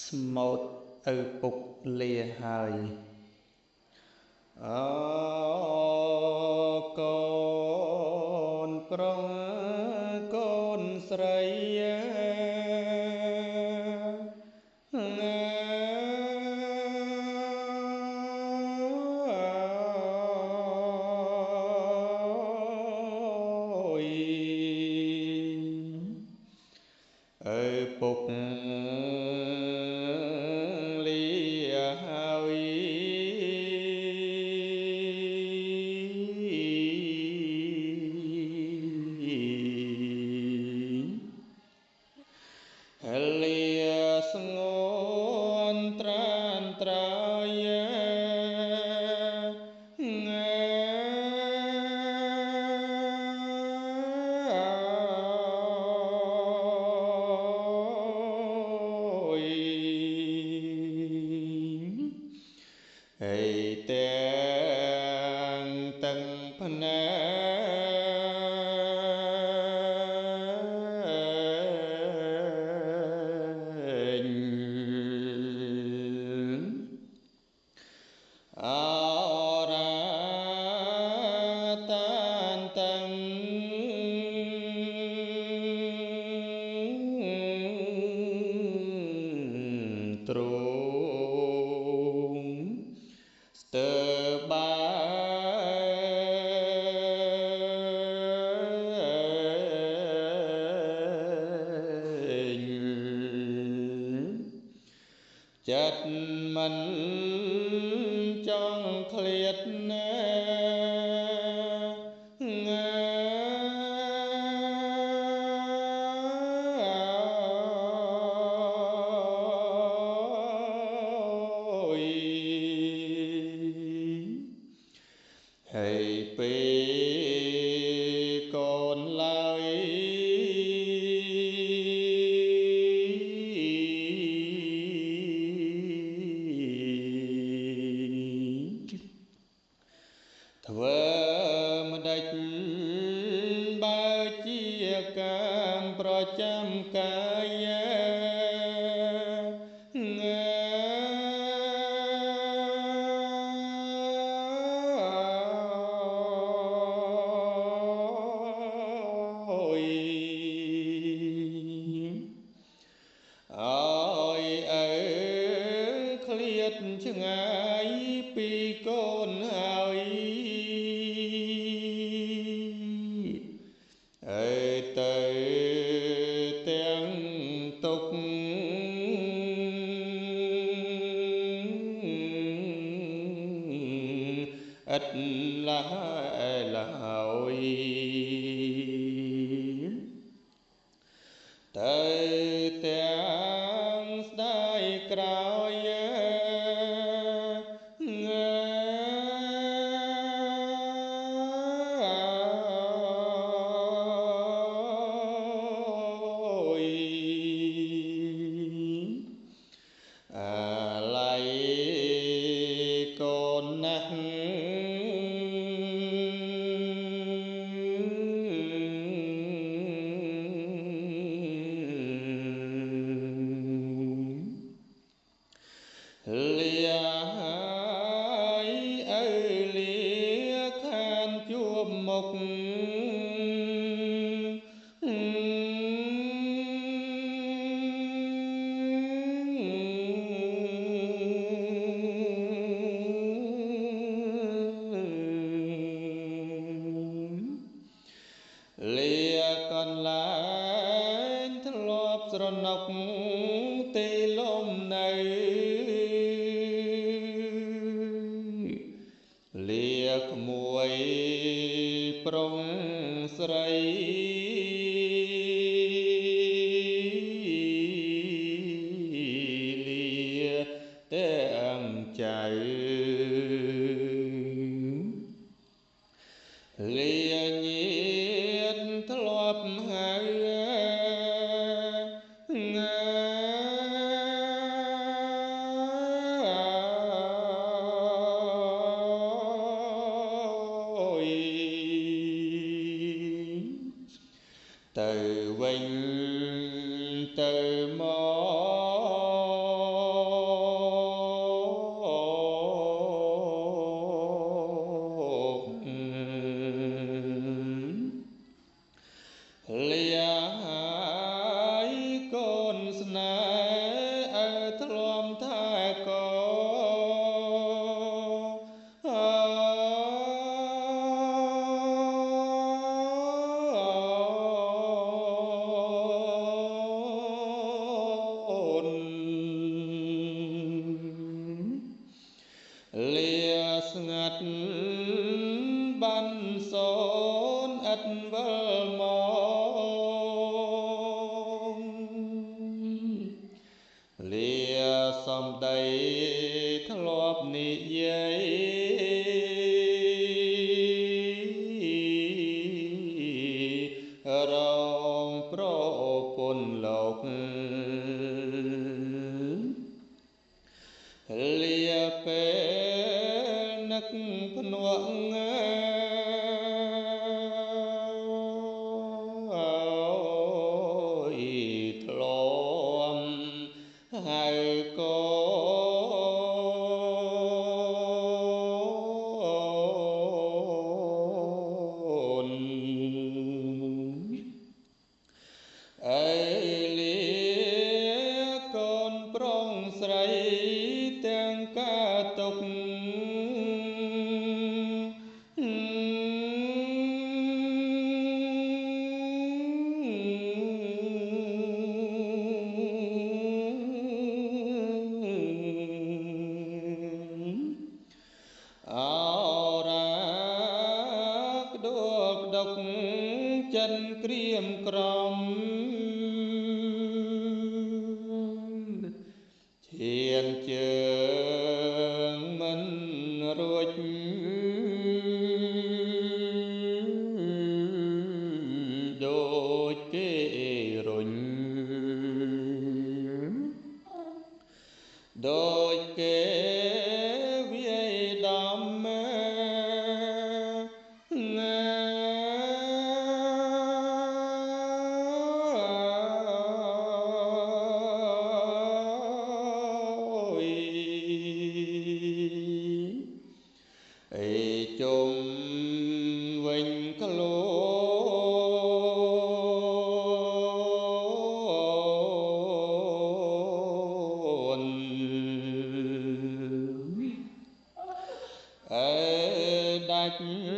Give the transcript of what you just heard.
ស្មូតឪពុកលាហើយកូនប្រុសកូនស្រីឪពុកលាហើយលាស្ងួនត្រានត្រយហើយទាំងទាំងភ្នែកអរាតានទាំងទ្រង់ស្ទើបាយចិត្តមិនចង់ឃ្លាតណាហើយពេលកូនឡើយធ្វើម្ដេចបើជាកម្មប្រចាំកាយឲ្យឪឃ្លាតឆ្ងាយពីកូនហើយទៅទាំងទុកឥតឡើយទៅទាំងស្ដាយក្រោយអាឡ័យកូនណាស់លាហើយឪលាខានជួបមុខលាកន្លែងធ្លាប់ស្រណុកទីលំនៅលាក្មួយប្រុងស្រីលាទាំងចៅលាញាតធ្លាប់ហៅទៅវិញទៅមក ធ្លាំថែកលាស្ងាត់បានសូនឥតវិលមកលាសំដីធ្លាប់និយាយរងប្រពន្ធលោកលាពេលនឹកភ្នួកធ្លាំហៅកូនអើលាកូនប្រុងស្រីទាំងការទុកអរាក្ដួលក្ដុកចិនក្រៀមក្រំឈានជើងមិនរួចដូចគេរុញដូចគេវាយដំជុំវិញខ្លួនដាច់